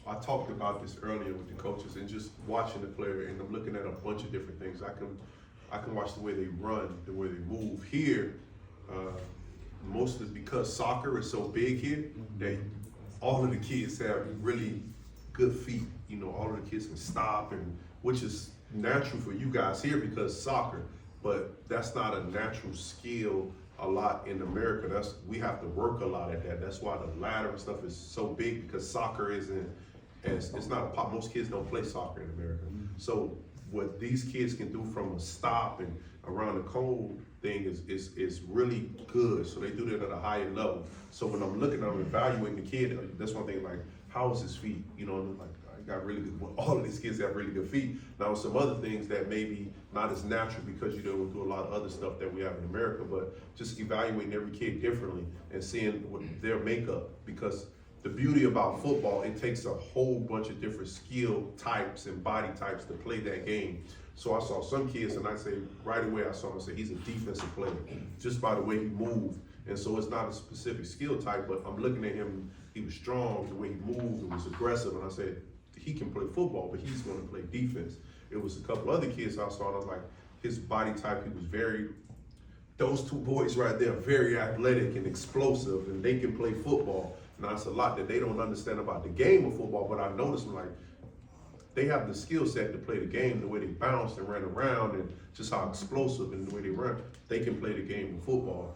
I talked about this earlier with the coaches and just watching the player, and I'm looking at a bunch of different things. I can watch the way they run, the way they move. Here, most is because soccer is so big here that all of the kids have really good feet. You know, all of the kids can stop, and which is natural for you guys here because soccer, but that's not a natural skill a lot in America. We have to work a lot at that. That's why the ladder and stuff is so big, because soccer isn't as, it's not a pop. Most kids don't play soccer in America. So what these kids can do from a stop and around the cone thing is really good. So they do that at a higher level. So when I'm looking, I'm evaluating the kid. That's one thing. Like, how is his feet? You know, like, I got really good. All of these kids have really good feet. Now, some other things that maybe not as natural because you don't do a lot of other stuff that we have in America, but just evaluating every kid differently and seeing what their makeup. Because the beauty about football, it takes a whole bunch of different skill types and body types to play that game. So I saw some kids, and I say right away, I saw him say he's a defensive player just by the way he moved. And so it's not a specific skill type, but I'm looking at him. He was strong, the way he moved, and was aggressive, and I said he can play football, but he's going to play defense. It was a couple other kids I saw, and I was like, his body type, he was very. Those two boys right there, very athletic and explosive, and they can play football. Now, it's a lot that they don't understand about the game of football, but I noticed like they have the skill set to play the game, the way they bounced and ran around and just how explosive and the way they run. They can play the game of football.